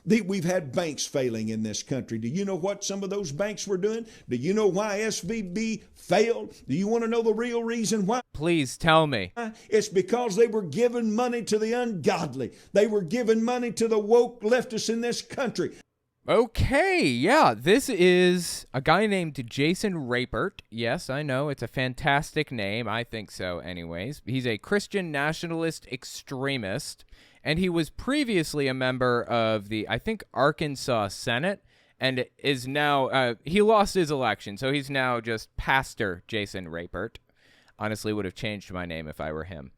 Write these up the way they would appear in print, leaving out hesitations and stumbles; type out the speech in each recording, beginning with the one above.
We've had banks failing in this country. Do you know what some of those banks were doing? Do you know why SVB failed? Do you want to know the real reason why? Please tell me. It's because they were giving money to the ungodly. They were giving money to the woke leftists in this country. Okay, yeah, this is a guy named Jason Rapert. Yes, I know, it's a fantastic name. I think so anyways. He's a Christian nationalist extremist, and he was previously a member of the, I think, Arkansas Senate, and is now, he lost his election, so he's now just Pastor Jason Rapert. Honestly, would have changed my name if I were him.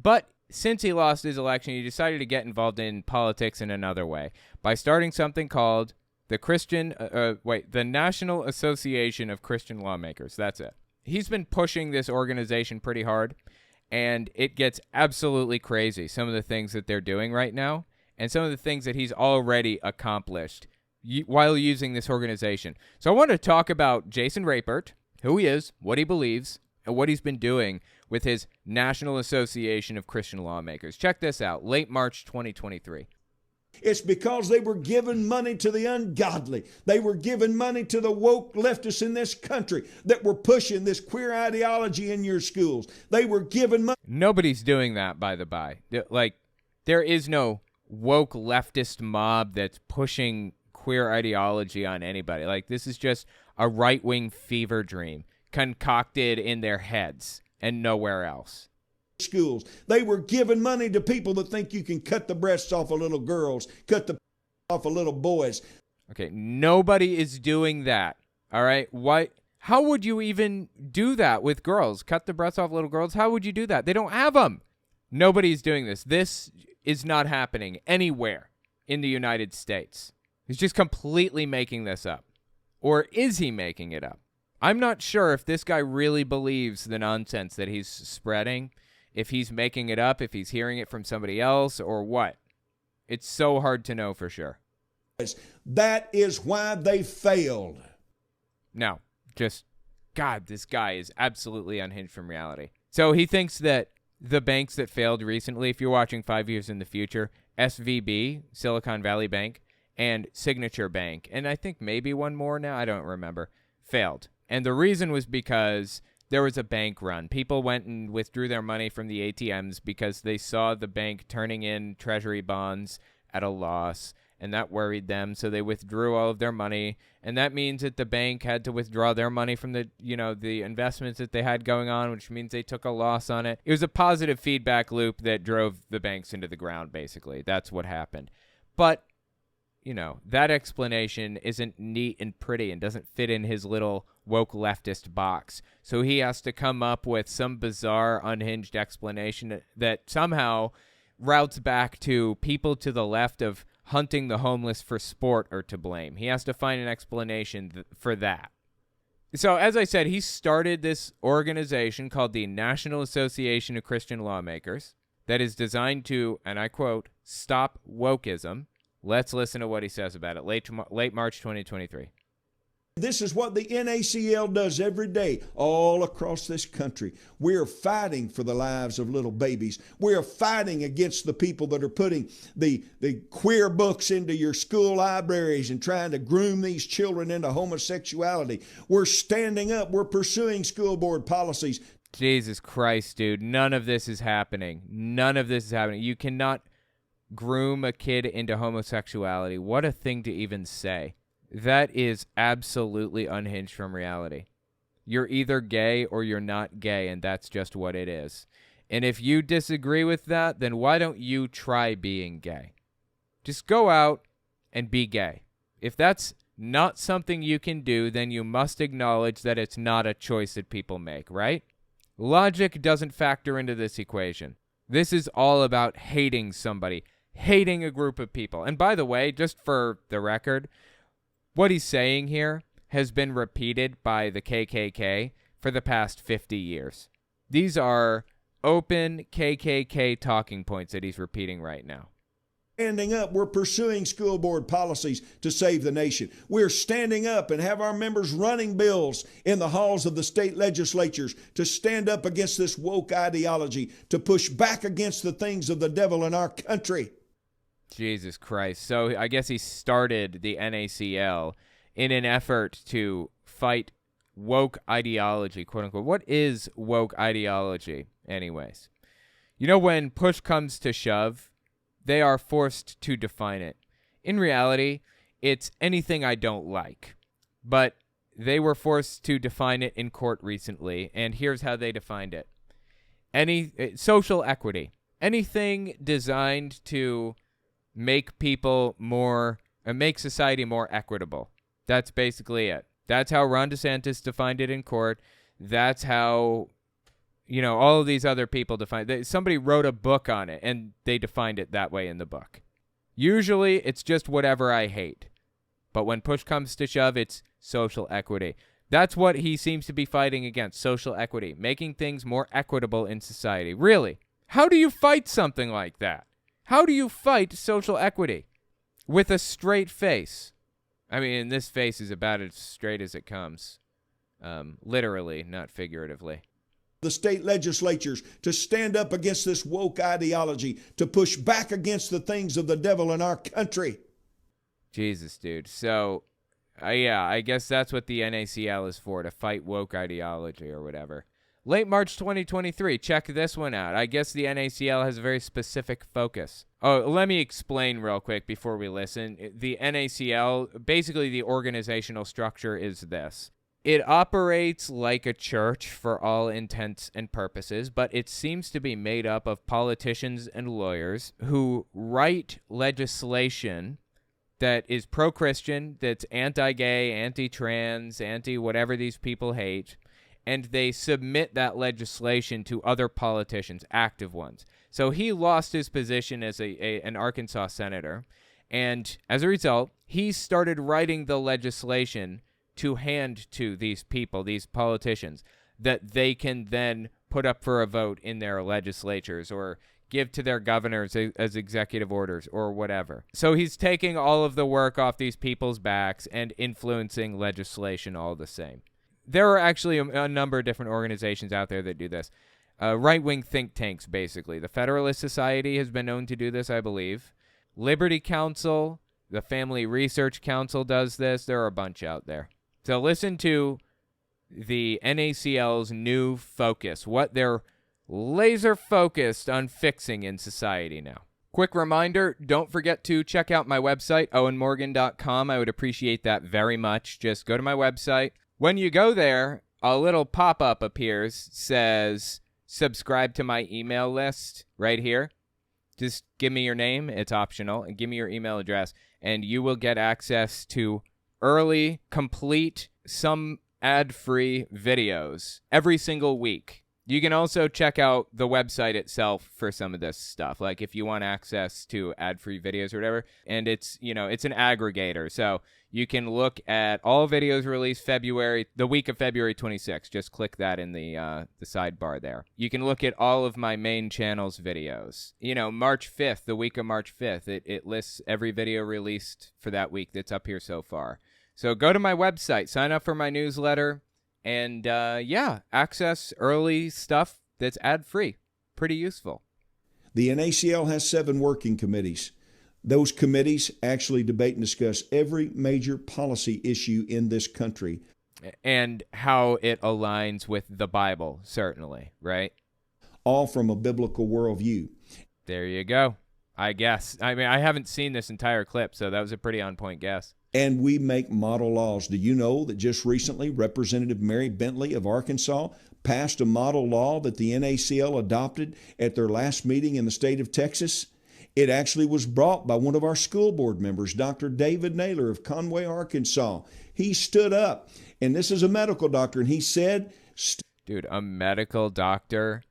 But since he lost his election, he decided to get involved in politics in another way by starting something called the National Association of Christian Lawmakers. That's it. He's been pushing this organization pretty hard, and it gets absolutely crazy, some of the things that they're doing right now, and some of the things that he's already accomplished while using this organization. So I want to talk about Jason Rapert, who he is, what he believes, and what he's been doing with his National Association of Christian Lawmakers. Check this out, late March 2023. It's because they were giving money to the ungodly. They were giving money to the woke leftists in this country that were pushing this queer ideology in your schools. They were giving money. Nobody's doing that, by the by. Like, there is no woke leftist mob that's pushing queer ideology on anybody. Like, this is just a right-wing fever dream concocted in their heads and nowhere else. Schools. They were giving money to people that think you can cut the breasts off of little girls, cut the off of little boys. Okay, nobody is doing that. All right? Why? How would you even do that with girls? Cut the breasts off little girls? How would you do that? They don't have them. Nobody's doing this. This is not happening anywhere in the United States. He's just completely making this up. Or is he making it up? I'm not sure if this guy really believes the nonsense that he's spreading, if he's making it up, if he's hearing it from somebody else, or what. It's so hard to know for sure. That is why they failed. No, just, God, this guy is absolutely unhinged from reality. So he thinks that the banks that failed recently, if you're watching 5 years in the future, SVB, Silicon Valley Bank, and Signature Bank, and I think maybe one more now, I don't remember, failed. And the reason was because there was a bank run. People went and withdrew their money from the ATMs because they saw the bank turning in treasury bonds at a loss, and that worried them, so they withdrew all of their money, and that means that the bank had to withdraw their money from the investments that they had going on, which means they took a loss on it. It was a positive feedback loop that drove the banks into the ground, basically. That's what happened. But, that explanation isn't neat and pretty and doesn't fit in his little woke leftist box. So he has to come up with some bizarre, unhinged explanation that somehow routes back to people to the left of hunting the homeless for sport are to blame. He has to find an explanation for that. So as I said, he started this organization called the National Association of Christian Lawmakers that is designed to, and I quote, stop wokeism. Let's listen to what he says about it. Late March 2023. This is what the NACL does every day all across this country. We're fighting for the lives of little babies. We're fighting against the people that are putting the queer books into your school libraries and trying to groom these children into homosexuality. We're standing up. We're pursuing school board policies. Jesus Christ, dude. None of this is happening. None of this is happening. You cannot groom a kid into homosexuality. What a thing to even say. That is absolutely unhinged from reality. You're either gay or you're not gay, and that's just what it is. And if you disagree with that, then why don't you try being gay? Just go out and be gay. If that's not something you can do, then you must acknowledge that it's not a choice that people make, right? Logic doesn't factor into this equation. This is all about hating somebody, hating a group of people. And by the way, just for the record, what he's saying here has been repeated by the KKK for the past 50 years. These are open KKK talking points that he's repeating right now. Standing up, we're pursuing school board policies to save the nation. We're standing up and have our members running bills in the halls of the state legislatures to stand up against this woke ideology, to push back against the things of the devil in our country. Jesus Christ. So I guess he started the NACL in an effort to fight woke ideology, quote unquote. What is woke ideology, anyways? You know, when push comes to shove, they are forced to define it. In reality, it's anything I don't like. But they were forced to define it in court recently, and here's how they defined it. Social equity. Anything designed to make people make society more equitable. That's basically it. That's how Ron DeSantis defined it in court. That's how, all of these other people defined it. Somebody wrote a book on it, and they defined it that way in the book. Usually, it's just whatever I hate. But when push comes to shove, it's social equity. That's what he seems to be fighting against, social equity, making things more equitable in society. Really? How do you fight something like that? How do you fight social equity? With a straight face. I mean, this face is about as straight as it comes. Literally, not figuratively. The state legislatures to stand up against this woke ideology, to push back against the things of the devil in our country. Jesus, dude. So, I guess that's what the NACL is for, to fight woke ideology or whatever. Late March 2023. Check this one out. I guess the NACL has a very specific focus. Oh, let me explain real quick before we listen. The NACL, basically the organizational structure is this. It operates like a church for all intents and purposes, but it seems to be made up of politicians and lawyers who write legislation that is pro-Christian, that's anti-gay, anti-trans, anti-whatever these people hate, and they submit that legislation to other politicians, active ones. So he lost his position as an Arkansas senator, and as a result, he started writing the legislation to hand to these people, these politicians, that they can then put up for a vote in their legislatures or give to their governors as executive orders or whatever. So he's taking all of the work off these people's backs and influencing legislation all the same. There are actually a number of different organizations out there that do this. Right-wing think tanks, basically. The Federalist Society has been known to do this, I believe. Liberty Council, the Family Research Council does this. There are a bunch out there. So listen to the NACL's new focus, what they're laser focused on fixing in society now. Quick reminder, don't forget to check out my website, owenmorgan.com. I would appreciate that very much. Just go to my website. When you go there, a little pop-up appears, says, subscribe to my email list right here. Just give me your name. It's optional. And give me your email address. And you will get access to early, complete, some ad-free videos every single week. You can also check out the website itself for some of this stuff, like if you want access to ad-free videos or whatever. And it's, it's an aggregator. So you can look at all videos released the week of February 26th. Just click that in the sidebar there. You can look at all of my main channel's videos. March 5th, the week of March 5th, it lists every video released for that week that's up here so far. So go to my website, sign up for my newsletter, and access early stuff that's ad-free. Pretty useful. The NACL has 7 working committees. Those committees actually debate and discuss every major policy issue in this country. And how it aligns with the Bible, certainly, right? All from a biblical worldview. There you go. I guess. I mean, I haven't seen this entire clip, so that was a pretty on-point guess. And we make model laws. Do you know that just recently Representative Mary Bentley of Arkansas passed a model law that the NACL adopted at their last meeting in the state of Texas? It actually was brought by one of our school board members, Dr. David Naylor of Conway, Arkansas. He stood up, and this is a medical doctor, and he said... Dude, a medical doctor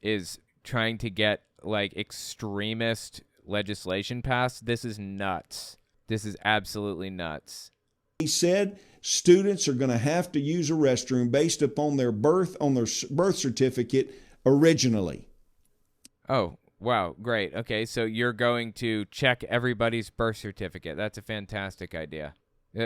is trying to get, extremist legislation passed? This is nuts. This is absolutely nuts. He said students are going to have to use a restroom based upon their birth certificate originally. Oh, wow. Great. Okay, so you're going to check everybody's birth certificate. That's a fantastic idea.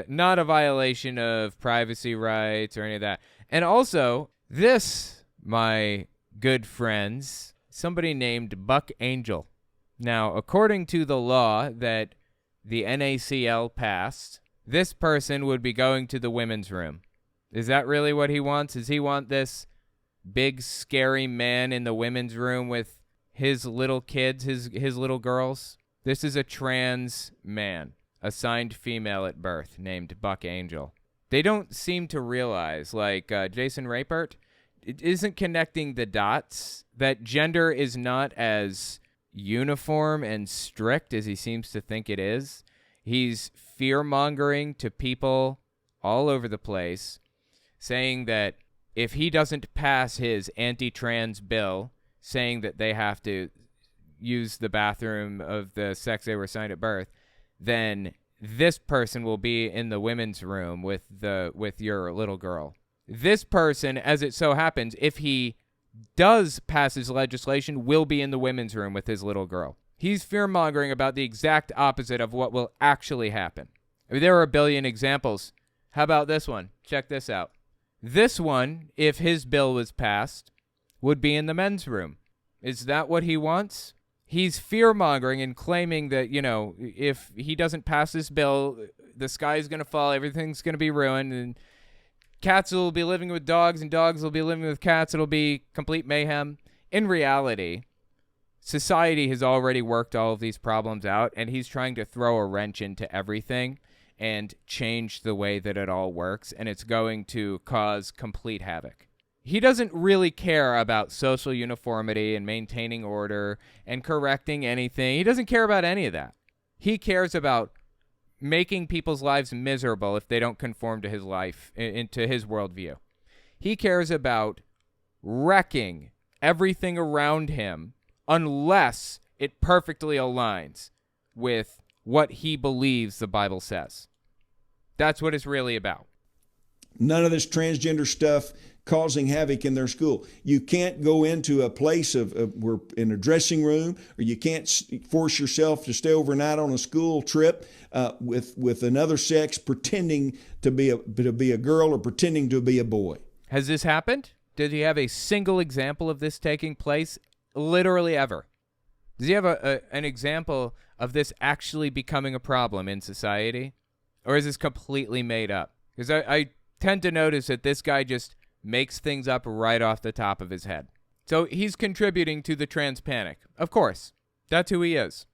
Not a violation of privacy rights or any of that. And also, this, my good friends, somebody named Buck Angel. Now, according to the law that the NACL passed, this person would be going to the women's room. Is that really what he wants? Does he want this big, scary man in the women's room with his little kids, his little girls? This is a trans man, assigned female at birth, named Buck Angel. They don't seem to realize, like Jason Rapert, it isn't connecting the dots, that gender is not as uniform and strict as he seems to think it is. He's fear-mongering to people all over the place, saying that if he doesn't pass his anti-trans bill, saying that they have to use the bathroom of the sex they were assigned at birth, then this person will be in the women's room with your little girl. This person, as it so happens, if he does pass his legislation, will be in the women's room with his little girl. He's fear-mongering about the exact opposite of what will actually happen. I mean, there are a billion examples. How about this one? Check this out. This one, if his bill was passed, would be in the men's room. Is that what he wants? He's fear-mongering and claiming that, if he doesn't pass this bill, the sky's going to fall, everything's going to be ruined, and cats will be living with dogs, and dogs will be living with cats. It'll be complete mayhem. In reality, society has already worked all of these problems out, and he's trying to throw a wrench into everything and change the way that it all works, and it's going to cause complete havoc. He doesn't really care about social uniformity and maintaining order and correcting anything. He doesn't care about any of that. He cares about making people's lives miserable if they don't conform to his life, into his worldview. He cares about wrecking everything around him unless it perfectly aligns with what he believes the Bible says. That's what it's really about. None of this transgender stuff causing havoc in their school. You can't go into a place we're in a dressing room, or you can't force yourself to stay overnight on a school trip with another sex, pretending to be a girl or pretending to be a boy. Has this happened? Did he have a single example of this taking place? Literally ever. Does he have an example of this actually becoming a problem in society? Or is this completely made up? Because I tend to notice that this guy just makes things up right off the top of his head. So he's contributing to the trans panic. Of course. That's who he is.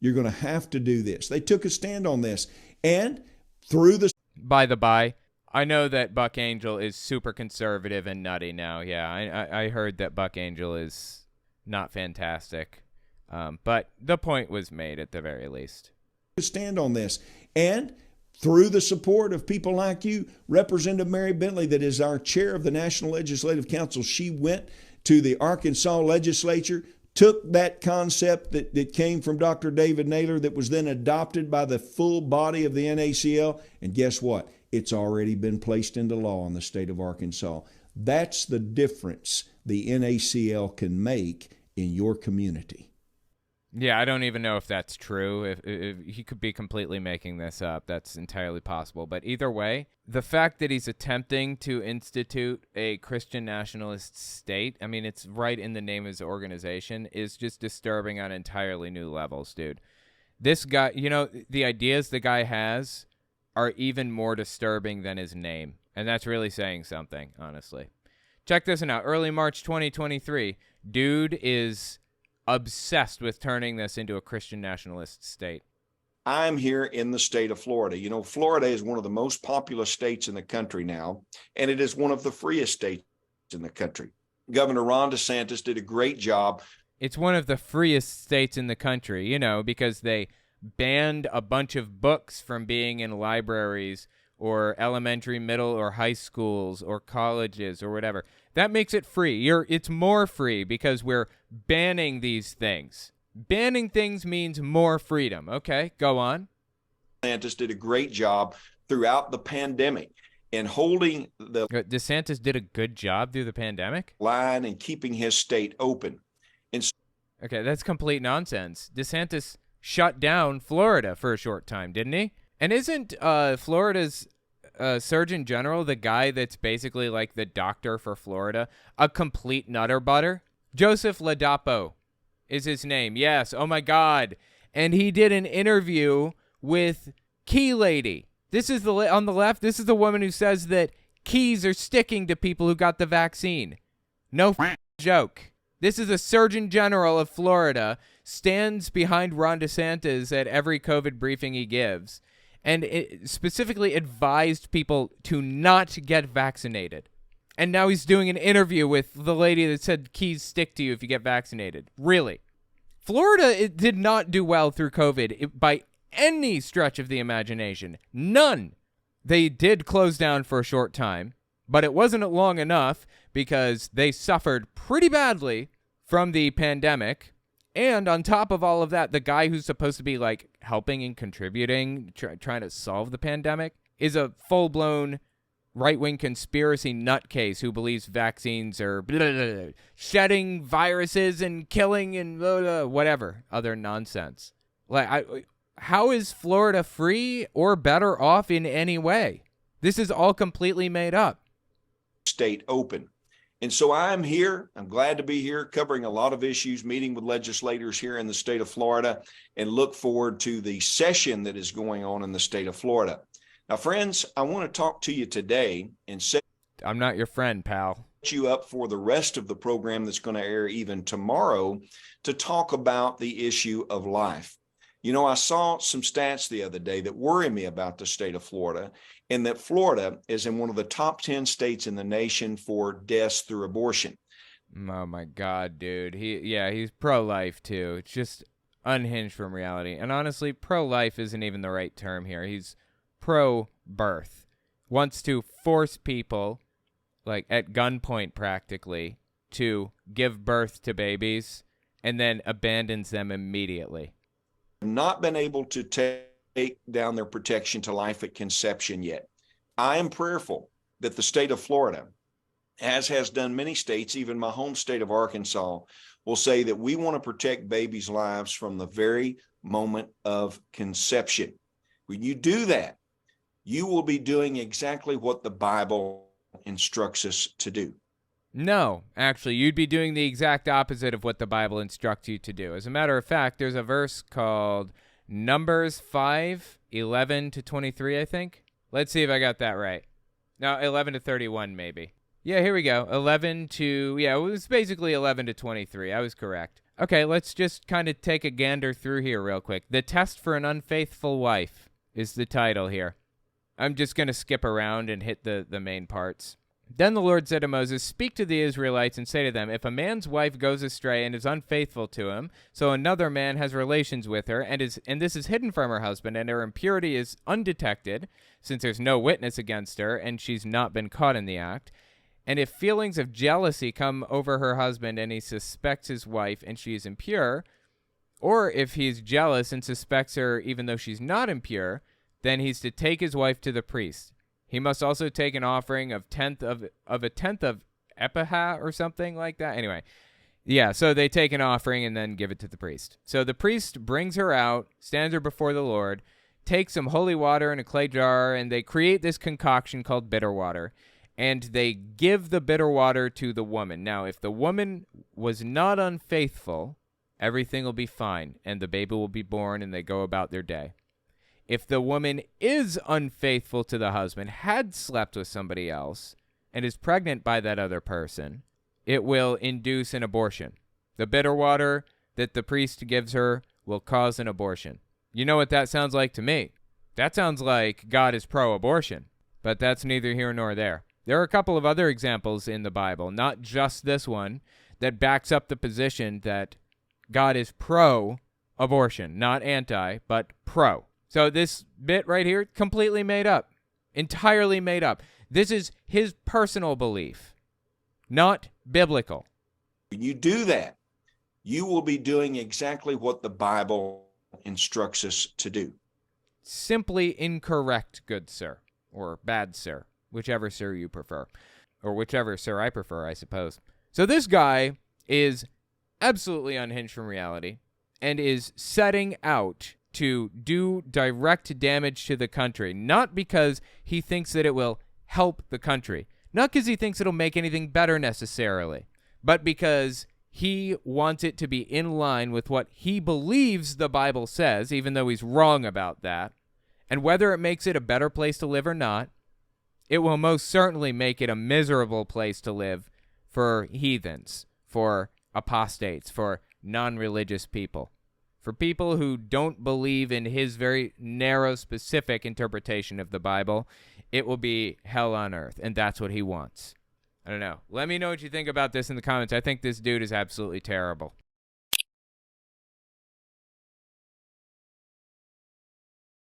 You're going to have to do this. They took a stand on this. And through the... By the by, I know that Buck Angel is super conservative and nutty now. Yeah, I heard that Buck Angel is not fantastic. But the point was made at the very least. Stand on this. And through the support of people like you, Representative Mary Bentley, that is our chair of the National Legislative Council, she went to the Arkansas legislature, took that concept that came from Dr. David Naylor that was then adopted by the full body of the NACL, and guess what? It's already been placed into law in the state of Arkansas. That's the difference the NACL can make in your community. Yeah, I don't even know if that's true. If he could be completely making this up, that's entirely possible. But either way, the fact that he's attempting to institute a Christian nationalist state, I mean, it's right in the name of his organization, is just disturbing on entirely new levels, dude. This guy, the ideas the guy has are even more disturbing than his name. And that's really saying something, honestly. Check this out. Early March 2023, dude is obsessed with turning this into a Christian nationalist state. I'm here in the state of Florida. Florida is one of the most populous states in the country now, and it is one of the freest states in the country. Governor Ron DeSantis did a great job. It's one of the freest states in the country, because they banned a bunch of books from being in libraries or elementary, middle, or high schools or colleges or whatever. That makes it free. It's more free because we're banning these things. Banning things means more freedom. Okay, go on. DeSantis did a great job throughout the pandemic in holding the DeSantis did a good job through the pandemic? Line and keeping his state open. Okay, that's complete nonsense. DeSantis shut down Florida for a short time, didn't he? And isn't Florida's Surgeon General, the guy that's basically like the doctor for Florida, a complete nutter butter? Joseph Ladapo is his name. Yes. Oh, my God. And he did an interview with Key Lady. This is on the left. This is the woman who says that keys are sticking to people who got the vaccine. No joke. This is a Surgeon General of Florida, stands behind Ron DeSantis at every COVID briefing he gives, and it specifically advised people to not get vaccinated. And now he's doing an interview with the lady that said keys stick to you if you get vaccinated. Really. Florida did not do well through COVID by any stretch of the imagination. None. They did close down for a short time, but it wasn't long enough because they suffered pretty badly from the pandemic. And on top of all of that, the guy who's supposed to be like helping and contributing, trying to solve the pandemic, is a full-blown right-wing conspiracy nutcase who believes vaccines are blah, blah, blah, shedding viruses and killing and blah, blah, whatever other nonsense. How is Florida free or better off in any way? This is all completely made up. State open. And so I'm here. I'm glad to be here covering a lot of issues, meeting with legislators here in the state of Florida, and look forward to the session that is going on in the state of Florida. Now, friends, I want to talk to you today and set I'm not your friend, pal. You up for the rest of the program that's going to air even tomorrow to talk about the issue of life. You know, I saw some stats the other day that worry me about the state of Florida, and that Florida is in one of the top 10 states in the nation for deaths through abortion. Oh my God, dude. He's pro-life too. It's just unhinged from reality. And honestly, pro-life isn't even the right term here. He's pro-birth. Wants to force people, like at gunpoint practically, to give birth to babies and then abandons them immediately. Not been able to take down their protection to life at conception yet. I am prayerful that the state of Florida, as has done many states, even my home state of Arkansas, will say that we want to protect babies' lives from the very moment of conception. When you do that, you will be doing exactly what the Bible instructs us to do. No, actually, you'd be doing the exact opposite of what the Bible instructs you to do. As a matter of fact, there's a verse called Numbers 5:11-23, I think. Let's see if I got that right. No, 11-31 maybe. Yeah, here we go. It was basically 11-23. I was correct. Okay, let's just kind of take a gander through here real quick. The Test for an Unfaithful Wife is the title here. I'm just going to skip around and hit the main parts. Then the Lord said to Moses, "Speak to the Israelites and say to them, if a man's wife goes astray and is unfaithful to him, so another man has relations with her, and this is hidden from her husband, and her impurity is undetected, since there's no witness against her, and she's not been caught in the act, and if feelings of jealousy come over her husband, and he suspects his wife, and she is impure, or if he's jealous and suspects her even though she's not impure, then he's to take his wife to the priest. He must also take an offering of a tenth of epahah or something like that. Anyway, yeah, so they take an offering and then give it to the priest. So the priest brings her out, stands her before the Lord, takes some holy water in a clay jar, and they create this concoction called bitter water, and they give the bitter water to the woman. Now, if the woman was not unfaithful, everything will be fine, and the baby will be born, and they go about their day. If the woman is unfaithful to the husband, had slept with somebody else, and is pregnant by that other person, it will induce an abortion. The bitter water that the priest gives her will cause an abortion. You know what that sounds like to me? That sounds like God is pro-abortion, but that's neither here nor there. There are a couple of other examples in the Bible, not just this one, that backs up the position that God is pro-abortion, not anti, but pro. So this bit right here, completely made up, entirely made up. This is his personal belief, not biblical. When you do that, you will be doing exactly what the Bible instructs us to do. Simply incorrect, good sir, or bad sir, whichever sir you prefer, or whichever sir I prefer, I suppose. So this guy is absolutely unhinged from reality and is setting out to do direct damage to the country, not because he thinks that it will help the country, not because he thinks it'll make anything better necessarily, but because he wants it to be in line with what he believes the Bible says, even though he's wrong about that. And whether it makes it a better place to live or not, it will most certainly make it a miserable place to live for heathens, for apostates, for non-religious people, for people who don't believe in his very narrow, specific interpretation of the Bible. It will be hell on earth, and that's what he wants. I don't know. Let me know what you think about this in the comments. I think this dude is absolutely terrible.